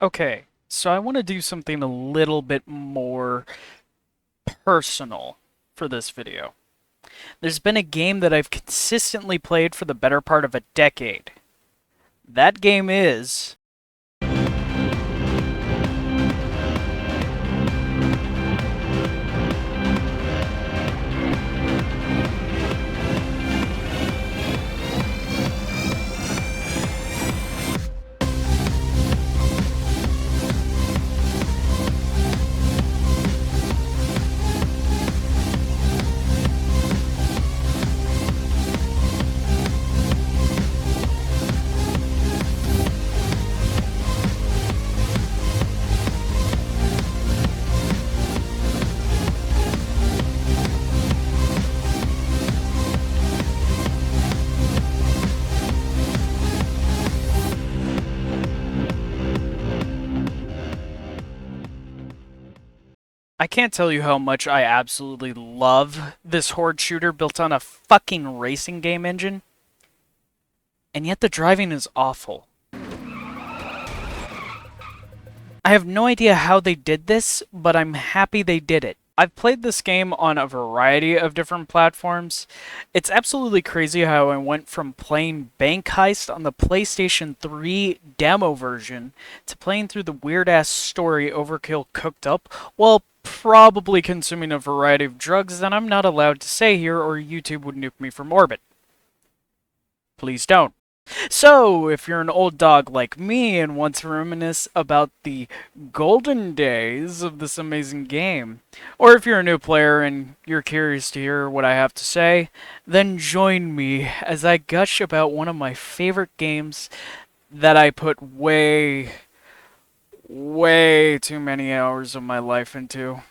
Okay, so I want to do something a little bit more personal for this video. There's been a game that I've consistently played for the better part of a decade. That game is... I can't tell you how much I absolutely love this horde shooter built on a fucking racing game engine, and yet the driving is awful. I have no idea how they did this, but I'm happy they did it. I've played this game on a variety of different platforms. It's absolutely crazy how I went from playing Bank Heist on the PlayStation 3 demo version to playing through the weird-ass story Overkill cooked up while probably consuming a variety of drugs that I'm not allowed to say here or YouTube would nuke me from orbit. Please don't. So, if you're an old dog like me and want to reminisce about the golden days of this amazing game, or if you're a new player and you're curious to hear what I have to say, then join me as I gush about one of my favorite games that I put way too many hours of my life into.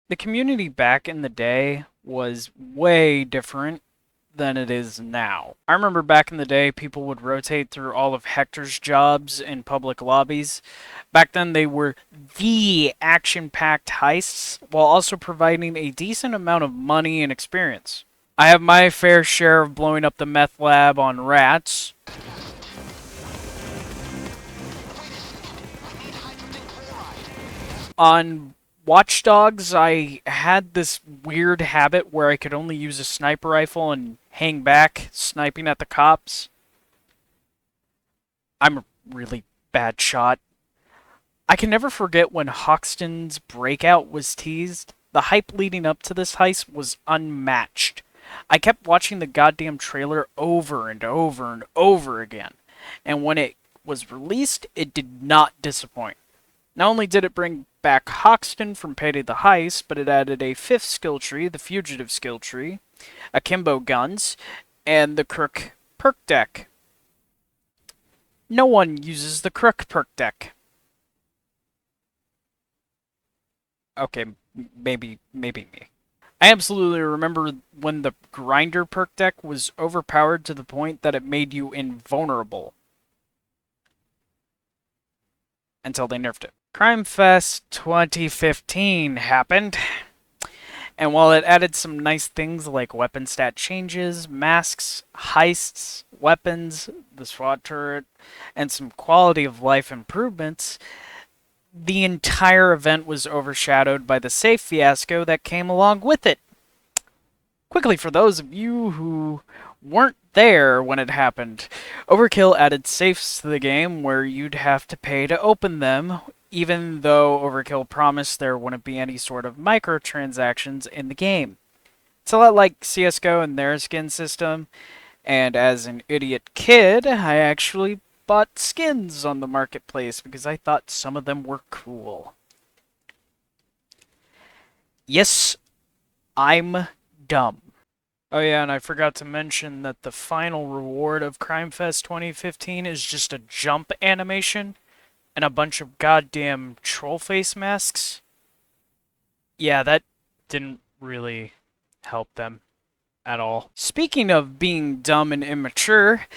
The community back in the day was way different than it is now. I remember back in the day, people would rotate through all of Hector's jobs in public lobbies. Back then, they were the action-packed heists, while also providing a decent amount of money and experience. I have my fair share of blowing up the meth lab on rats. On Watch Dogs, I had this weird habit where I could only use a sniper rifle and hang back, sniping at the cops. I'm a really bad shot. I can never forget when Hoxton's breakout was teased. The hype leading up to this heist was unmatched. I kept watching the goddamn trailer over and over and over again, and when it was released, it did not disappoint. Not only did it bring back Hoxton from Payday the Heist, but it added a fifth skill tree, the Fugitive skill tree, akimbo guns, and the Crook perk deck. No one uses the Crook perk deck. Okay, maybe me. I absolutely remember when the Grinder perk deck was overpowered to the point that it made you invulnerable. Until they nerfed it. Crime Fest 2015 happened, and while it added some nice things like weapon stat changes, masks, heists, weapons, the SWAT turret, and some quality of life improvements, the entire event was overshadowed by the safe fiasco that came along with it. Quickly, for those of you who weren't there when it happened, Overkill added safes to the game where you'd have to pay to open them, even though Overkill promised there wouldn't be any sort of microtransactions in the game. It's a lot like CSGO and their skin system, and as an idiot kid, I actually bought skins on the marketplace because I thought some of them were cool. Yes, I'm dumb. Oh yeah, and I forgot to mention that the final reward of Crime Fest 2015 is just a jump animation and a bunch of goddamn troll face masks. Yeah, that didn't really help them at all. Speaking of being dumb and immature,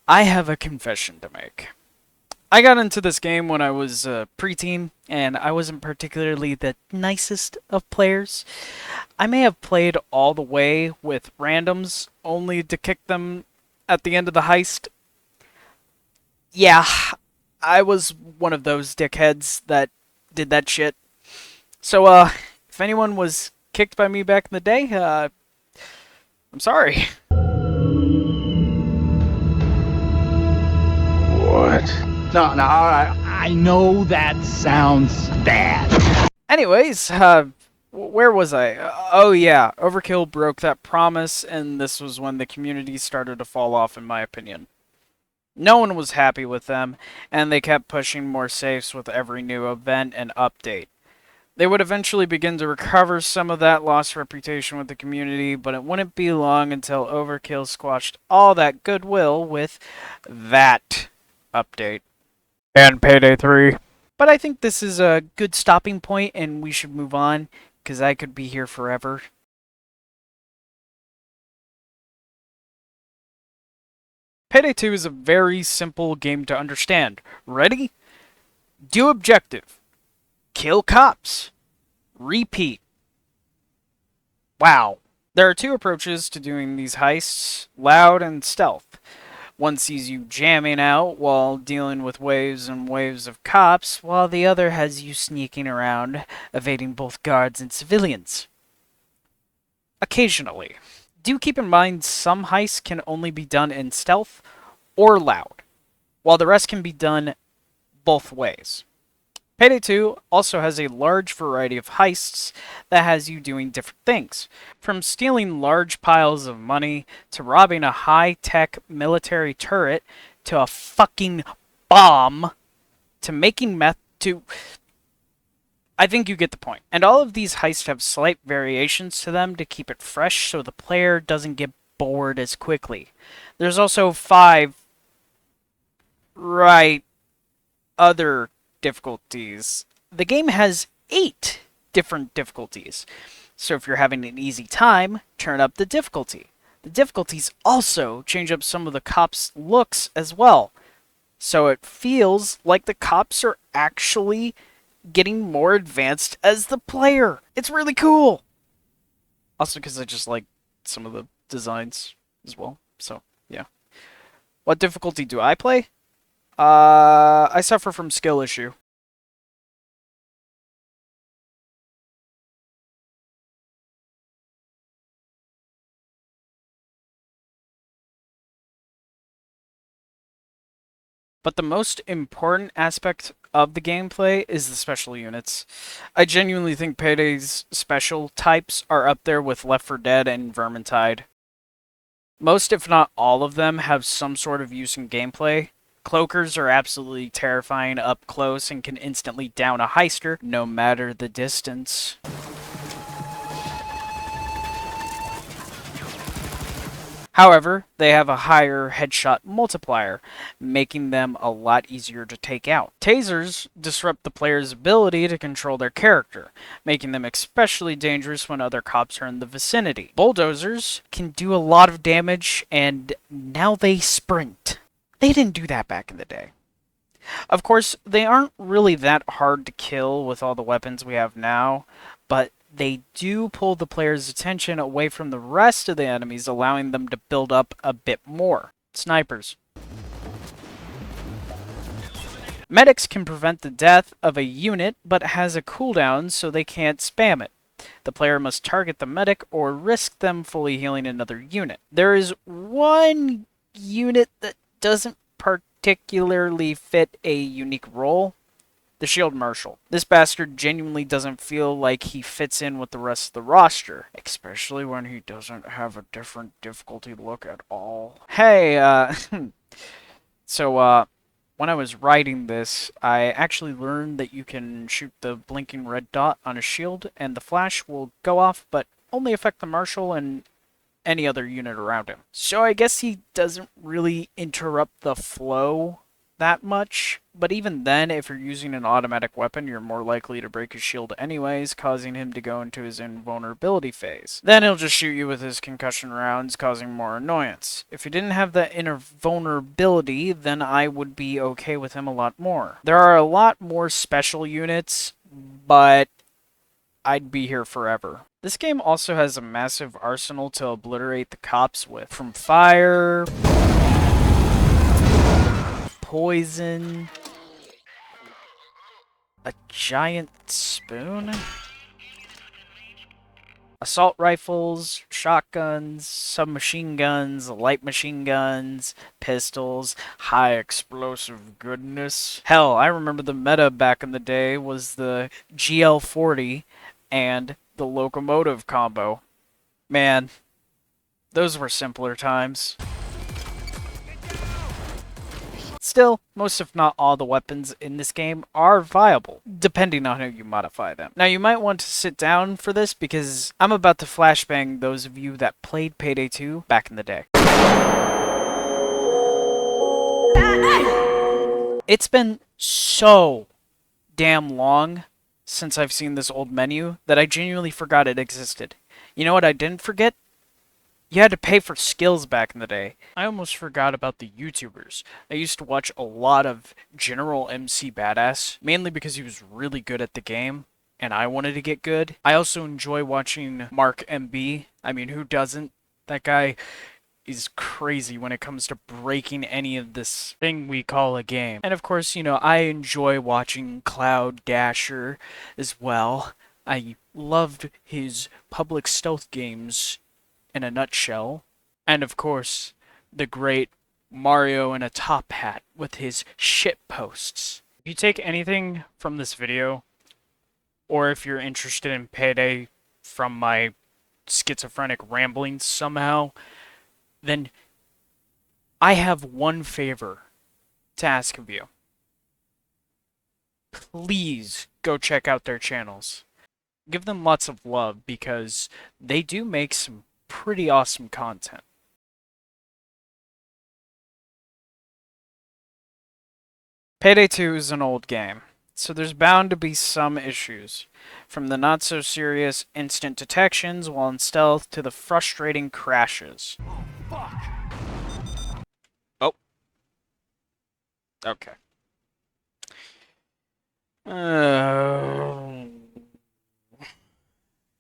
I have a confession to make. I got into this game when I was a preteen, and I wasn't particularly the nicest of players. I may have played all the way with randoms, only to kick them at the end of the heist. Yeah, I was one of those dickheads that did that shit. So, if anyone was kicked by me back in the day, I'm sorry. What? No, I know that sounds bad. Anyways, where was I? Oh yeah, Overkill broke that promise, and this was when the community started to fall off, in my opinion. No one was happy with them, and they kept pushing more safes with every new event and update. They would eventually begin to recover some of that lost reputation with the community, but it wouldn't be long until Overkill squashed all that goodwill with that update. And Payday 3. But I think this is a good stopping point and we should move on, because I could be here forever. Payday 2 is a very simple game to understand. Ready? Do objective. Kill cops. Repeat. Wow. There are two approaches to doing these heists, loud and stealth. One sees you jamming out while dealing with waves and waves of cops, while the other has you sneaking around, evading both guards and civilians. Occasionally. Do keep in mind some heists can only be done in stealth or loud, while the rest can be done both ways. Payday 2 also has a large variety of heists that has you doing different things, from stealing large piles of money to robbing a high-tech military turret to a fucking bomb to making meth to... I think you get the point. And all of these heists have slight variations to them to keep it fresh so the player doesn't get bored as quickly. There's also 5 other difficulties. The game has 8 different difficulties. So if you're having an easy time, turn up the difficulty. The difficulties also change up some of the cops' looks as well. So it feels like the cops are actually getting more advanced as the player. It's really cool. Also because I just like some of the designs as well. So, yeah. What difficulty do I play? I suffer from skill issue. But the most important aspect of the gameplay is the special units. I genuinely think Payday's special types are up there with Left 4 Dead and Vermintide. Most, if not all of them, have some sort of use in gameplay. Cloakers are absolutely terrifying up close and can instantly down a heister, no matter the distance. However, they have a higher headshot multiplier, making them a lot easier to take out. Tasers disrupt the player's ability to control their character, making them especially dangerous when other cops are in the vicinity. Bulldozers can do a lot of damage, and now they sprint. They didn't do that back in the day. Of course, they aren't really that hard to kill with all the weapons we have now, but they do pull the player's attention away from the rest of the enemies, allowing them to build up a bit more. Snipers. Medics can prevent the death of a unit, but has a cooldown so they can't spam it. The player must target the medic or risk them fully healing another unit. There is one unit that doesn't particularly fit a unique role. The Shield Marshal. This bastard genuinely doesn't feel like he fits in with the rest of the roster, especially when he doesn't have a different difficulty look at all. Hey, so, when I was writing this, I actually learned that you can shoot the blinking red dot on a shield, and the flash will go off, but only affect the Marshal and any other unit around him. So I guess he doesn't really interrupt the flow that much, but even then, if you're using an automatic weapon, you're more likely to break his shield anyways, causing him to go into his invulnerability phase. Then he'll just shoot you with his concussion rounds, causing more annoyance. If he didn't have that invulnerability, then I would be okay with him a lot more. There are a lot more special units, but I'd be here forever. This game also has a massive arsenal to obliterate the cops with, from fire, poison, a giant spoon, assault rifles, shotguns, submachine guns, light machine guns, pistols, high explosive goodness. Hell, I remember the meta back in the day was the GL40 and the locomotive combo. Man, those were simpler times. Still, most if not all the weapons in this game are viable, depending on how you modify them. Now you might want to sit down for this because I'm about to flashbang those of you that played Payday 2 back in the day. It's been so damn long since I've seen this old menu that I genuinely forgot it existed. You know what I didn't forget? You had to pay for skills back in the day. I almost forgot about the YouTubers. I used to watch a lot of General MC Badass, mainly because he was really good at the game, and I wanted to get good. I also enjoy watching Mark MB. I mean, who doesn't? That guy is crazy when it comes to breaking any of this thing we call a game. And of course, you know, I enjoy watching Cloud Dasher as well. I loved his public stealth games in a nutshell. And of course, the great Mario in a top hat with his shit posts. If you take anything from this video, or if you're interested in Payday from my schizophrenic ramblings somehow, then I have one favor to ask of you. Please go check out their channels. Give them lots of love because they do make some pretty awesome content. Payday 2 is an old game, so there's bound to be some issues. From the not so serious instant detections while in stealth to the frustrating crashes. Oh. Okay.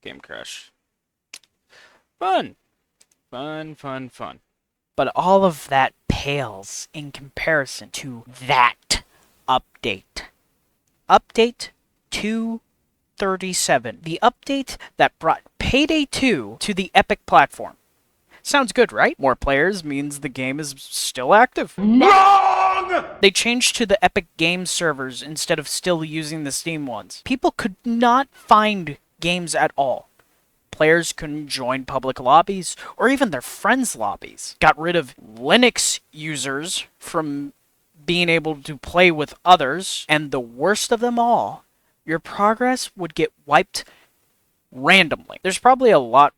Game crash. Fun. Fun. But all of that pales in comparison to that update. Update 237. The update that brought Payday 2 to the Epic platform. Sounds good, right? More players means the game is still active. Wrong! They changed to the Epic Games servers instead of still using the Steam ones. People could not find games at all. Players couldn't join public lobbies or even their friends' lobbies. Got rid of Linux users from being able to play with others, and the worst of them all, your progress would get wiped randomly. There's probably a lot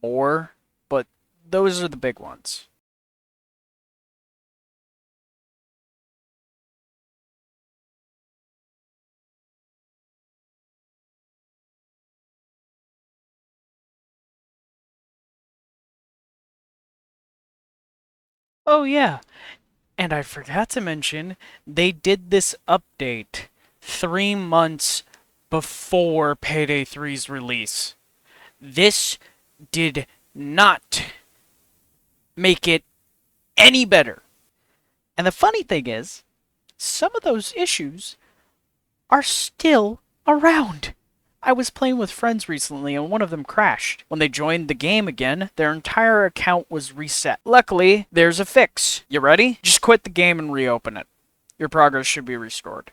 more, but those are the big ones. Oh yeah, and I forgot to mention, they did this update 3 months before Payday 3's release. This did not make it any better. And the funny thing is, some of those issues are still around. I was playing with friends recently and one of them crashed. When they joined the game again, their entire account was reset. Luckily, there's a fix. You ready? Just quit the game and reopen it. Your progress should be restored.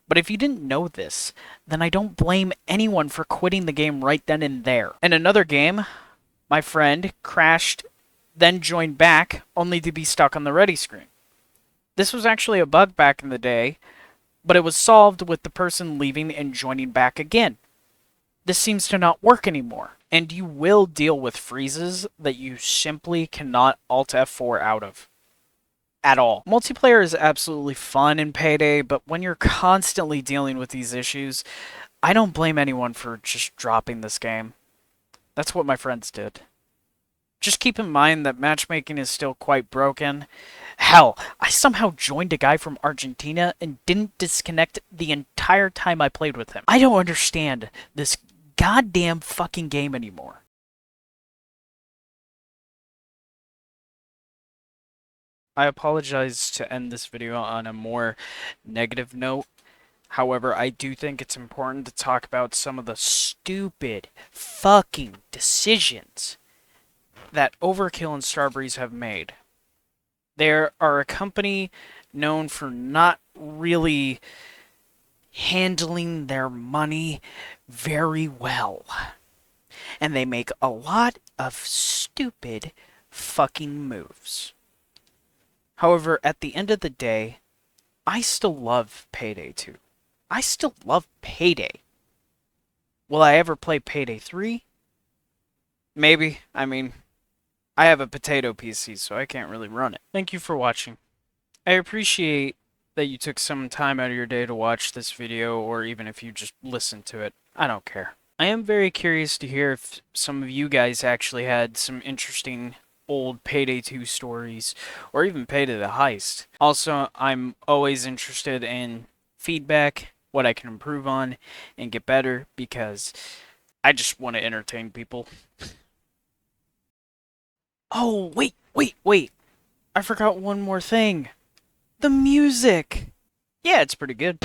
But if you didn't know this, then I don't blame anyone for quitting the game right then and there. In another game, my friend crashed, then joined back, only to be stuck on the ready screen. This was actually a bug back in the day, but it was solved with the person leaving and joining back again. This seems to not work anymore, and you will deal with freezes that you simply cannot Alt F4 out of. At all. Multiplayer is absolutely fun in Payday, but when you're constantly dealing with these issues, I don't blame anyone for just dropping this game. That's what my friends did. Just keep in mind that matchmaking is still quite broken. Hell, I somehow joined a guy from Argentina and didn't disconnect the entire time I played with him. I don't understand this goddamn fucking game anymore. I apologize to end this video on a more negative note. However, I do think it's important to talk about some of the stupid fucking decisions that Overkill and Starbreeze have made. They are a company known for not really handling their money very well. And they make a lot of stupid fucking moves. However, at the end of the day, I still love Payday 2. I still love Payday. Will I ever play Payday 3? Maybe. I mean, I have a potato PC, so I can't really run it. Thank you for watching. I appreciate that you took some time out of your day to watch this video, or even if you just listened to it. I don't care. I am very curious to hear if some of you guys actually had some interesting old Payday 2 stories, or even Payday the Heist. Also, I'm always interested in feedback, what I can improve on, and get better, because I just want to entertain people. Oh, wait. I forgot one more thing. The music. Yeah, it's pretty good.